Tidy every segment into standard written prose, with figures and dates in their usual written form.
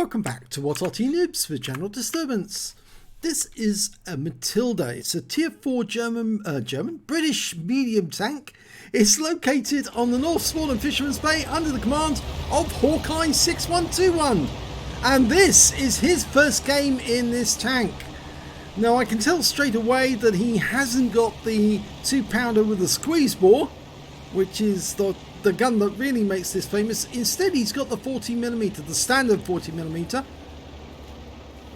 Welcome back to What Arty Noobs with General Disturbance. This is a Matilda. It's a tier 4 British medium tank. It's located on the North Swan and Fisherman's Bay under the command of Hawkeye 6121. And this is his first game in this tank. Now I can tell straight away that he hasn't got the 2-pounder with the squeeze bore, which is the gun that really makes this famous. Instead he's got the 40mm, the standard 40mm.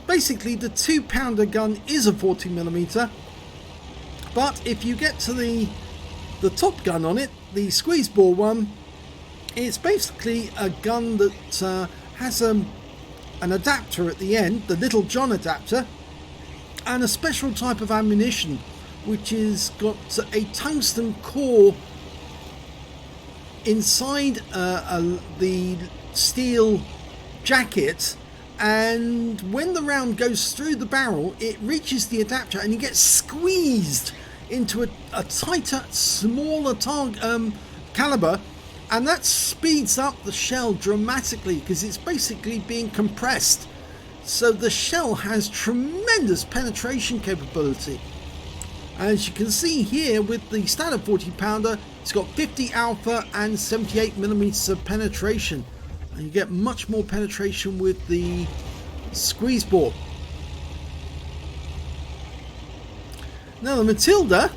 Basically the 2-pounder gun is a 40mm, but if you get to the top gun on it, the squeeze bore one, it's basically a gun that has an adapter at the end, the Little John adapter, and a special type of ammunition which is got a tungsten core inside the steel jacket, and when the round goes through the barrel it reaches the adapter and you get squeezed into a tighter, smaller caliber, and that speeds up the shell dramatically because it's basically being compressed. So the shell has tremendous penetration capability. As you can see here with the standard 40-pounder, it's got 50 alpha and 78mm of penetration. And you get much more penetration with the squeeze bore. Now the Matilda,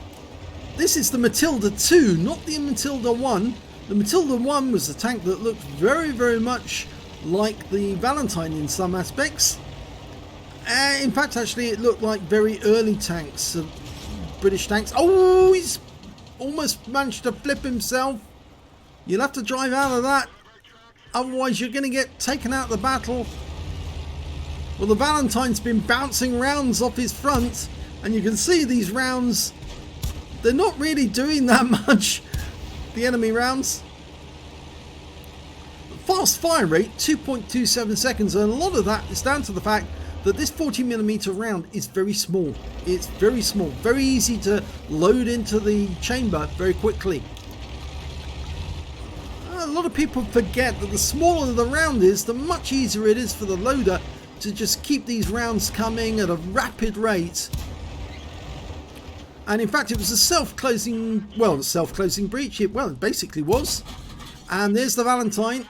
this is the Matilda 2, not the Matilda 1. The Matilda 1 was a tank that looked very, very much like the Valentine in some aspects. In fact, actually, it looked like very early tanks, British tanks. Oh, he's almost managed to flip himself. You'll have to drive out of that, otherwise you're going to get taken out of the battle. Well, the Valentine's been bouncing rounds off his front, and you can see these rounds, they're not really doing that much, the enemy rounds. Fast fire rate 2.27 seconds, and a lot of that is down to the fact that this 40mm round is very small. It's very small, very easy to load into the chamber very quickly. A lot of people forget that the smaller the round is, the much easier it is for the loader to just keep these rounds coming at a rapid rate. And in fact it was a self-closing breach. It basically was. And there's the Valentine,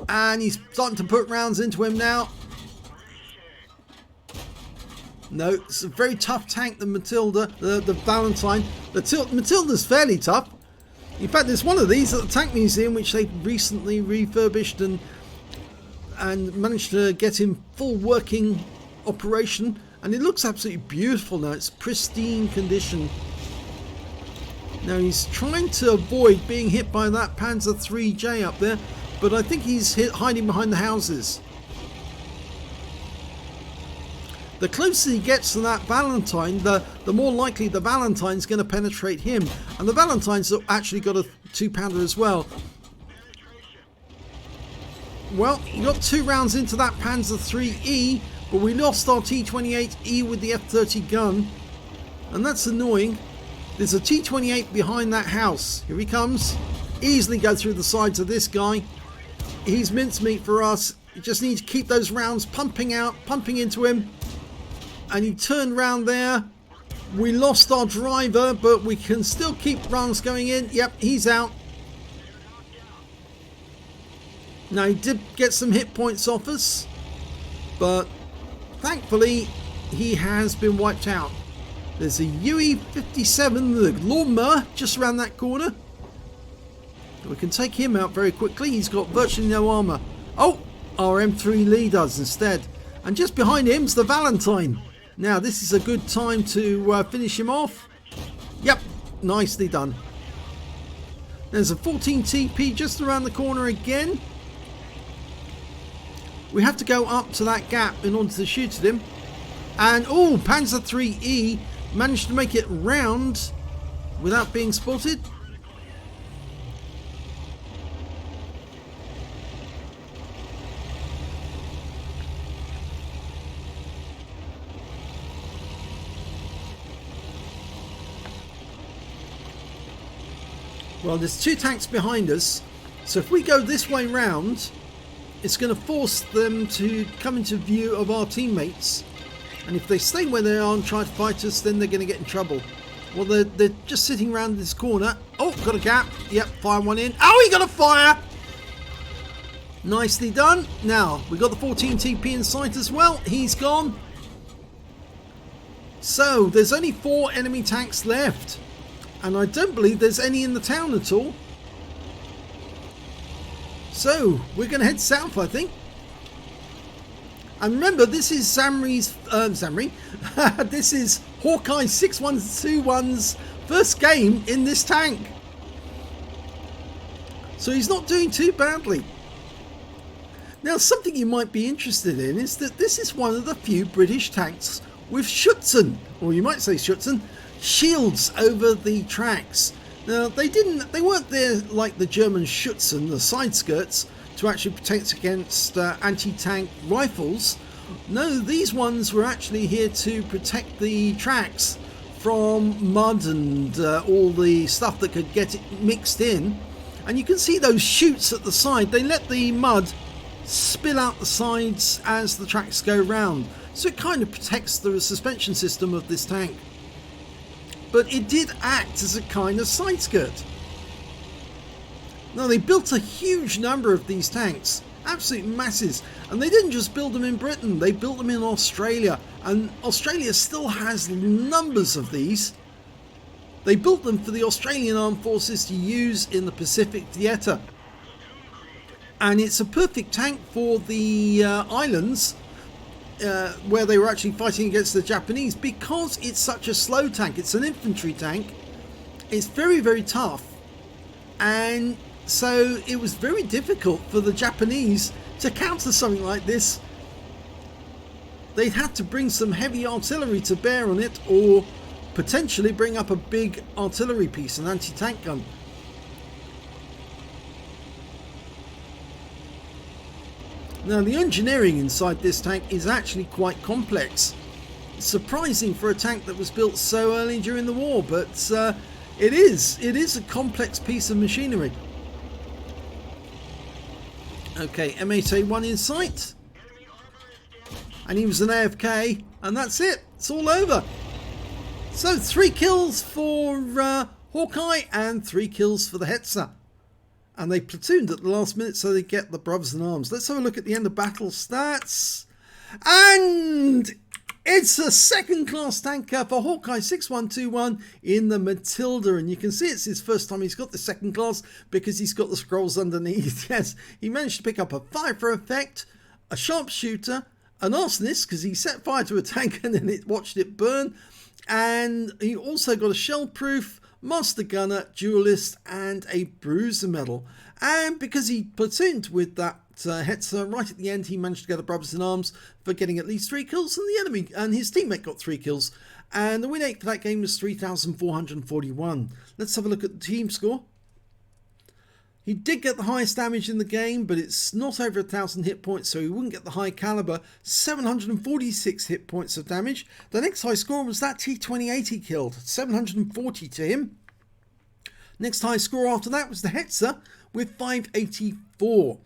and he's starting to put rounds into him now. No, it's a very tough tank, the Matilda, the Valentine. Matilda's fairly tough. In fact, there's one of these at the Tank Museum which they've recently refurbished and managed to get in full working operation, and it looks absolutely beautiful now. It's pristine condition. Now he's trying to avoid being hit by that Panzer IIIJ up there, but I think he's hiding behind the houses. The closer he gets to that Valentine, the more likely the Valentine's going to penetrate him. And the Valentine's actually got a 2-pounder as well. Well, he got 2 rounds into that Panzer IIIE, but we lost our T28E with the F30 gun. And that's annoying. There's a T28 behind that house. Here he comes. Easily go through the sides of this guy. He's mincemeat for us. You just need to keep those rounds pumping out, pumping into him. And he turned round there. We lost our driver, but we can still keep rounds going in. Yep, he's out. Now he did get some hit points off us, but thankfully he has been wiped out. There's a UE-57, the lawnmower, just around that corner. We can take him out very quickly. He's got virtually no armour. Oh, our M3 Lee does instead. And just behind him's the Valentine. Now this is a good time to finish him off. Yep, nicely done. There's a 14 TP just around the corner again. We have to go up to that gap in order to shoot at him. And oh, Panzer IIIE managed to make it round without being spotted. Well, there's 2 tanks behind us, so if we go this way round, it's going to force them to come into view of our teammates. And if they stay where they are and try to fight us, then they're going to get in trouble. Well, they're just sitting around this corner. Oh, got a gap. Yep, fire one in. Oh, he got a fire! Nicely done. Now, we've got the 14 TP in sight as well. He's gone. So, there's only 4 enemy tanks left. And I don't believe there's any in the town at all. So, we're going to head south, I think. And remember, this is this is Hawkeye 6121's first game in this tank. So he's not doing too badly. Now, something you might be interested in is that this is one of the few British tanks with Schutzen, or you might say Schutzen, shields over the tracks. Now, they weren't there like the German Schutzen, the side skirts, to actually protect against anti-tank rifles. No, these ones were actually here to protect the tracks from mud and all the stuff that could get it mixed in. And you can see those chutes at the side. They let the mud spill out the sides as the tracks go round. So it kind of protects the suspension system of this tank. But it did act as a kind of side skirt. Now, they built a huge number of these tanks, absolute masses, and they didn't just build them in Britain, they built them in Australia, and Australia still has numbers of these. They built them for the Australian Armed Forces to use in the Pacific Theatre. And it's a perfect tank for the islands where they were actually fighting against the Japanese, because it's such a slow tank. It's an infantry tank. It's very, very tough. And so it was very difficult for the Japanese to counter something like this. They'd had to bring some heavy artillery to bear on it, or potentially bring up a big artillery piece, an anti-tank gun. Now, the engineering inside this tank is actually quite complex. It's surprising for a tank that was built so early during the war, but it is a complex piece of machinery. Okay, M8A1 in sight. And he was an AFK, and that's it. It's all over. So 3 kills for Hawkeye and 3 kills for the Hetzer. And they platooned at the last minute so they get the brothers in arms. Let's have a look at the end of battle stats. And it's a second class tanker for Hawkeye 6121 in the Matilda. And you can see it's his first time he's got the second class because he's got the scrolls underneath. Yes, he managed to pick up a fire effect, a sharpshooter, an arsonist because he set fire to a tank and then it watched it burn. And he also got a shell proof, master gunner, duelist, and a bruiser medal. And because he platooned with that Hetzer right at the end, he managed to get the brothers in arms for getting at least 3 kills, and the enemy and his teammate got 3 kills. And the win rate for that game was 3,441. Let's have a look at the team score. He did get the highest damage in the game, but it's not over 1,000 hit points, so he wouldn't get the high caliber. 746 hit points of damage. The next high score was that T28 he killed, 740 to him. Next high score after that was the Hetzer with 584.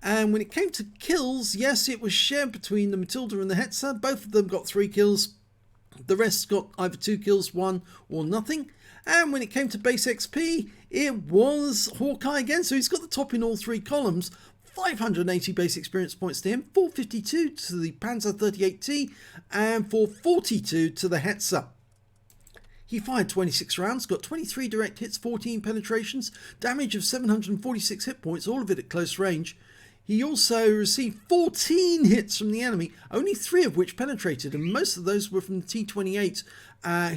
And when it came to kills, yes, it was shared between the Matilda and the Hetzer. Both of them got 3 kills. The rest got either 2 kills, 1 or nothing. And when it came to base XP, it was Hawkeye again. So he's got the top in all 3 columns. 580 base experience points to him, 452 to the Panzer 38T, and 442 to the Hetzer. He fired 26 rounds, got 23 direct hits, 14 penetrations, damage of 746 hit points, all of it at close range. He also received 14 hits from the enemy, only 3 of which penetrated, and most of those were from the T28,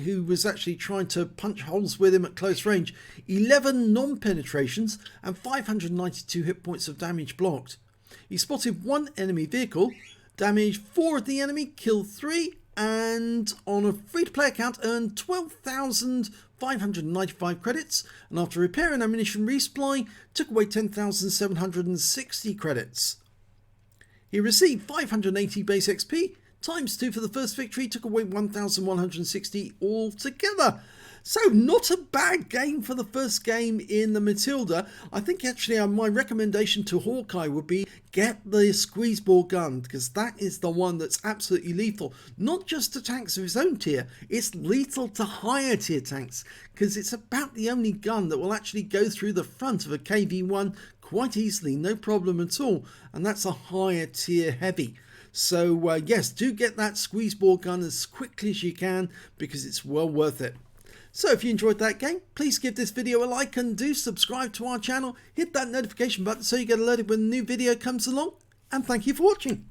who was actually trying to punch holes with him at close range. 11 non-penetrations and 592 hit points of damage blocked. He spotted 1 enemy vehicle, damaged 4 of the enemy, killed 3, and on a free-to-play account earned 12,595 credits, and after repair and ammunition resupply took away 10,760 credits. He received 580 base XP, times 2 for the first victory, took away 1,160 altogether. So not a bad game for the first game in the Matilda. I think actually my recommendation to Hawkeye would be get the squeeze bore gun, because that is the one that's absolutely lethal. Not just to tanks of his own tier, it's lethal to higher tier tanks, because it's about the only gun that will actually go through the front of a KV-1 quite easily, no problem at all, and that's a higher tier heavy. So yes, do get that squeeze bore gun as quickly as you can, because it's well worth it. So if you enjoyed that game, please give this video a like and do subscribe to our channel. Hit that notification button so you get alerted when a new video comes along. And thank you for watching.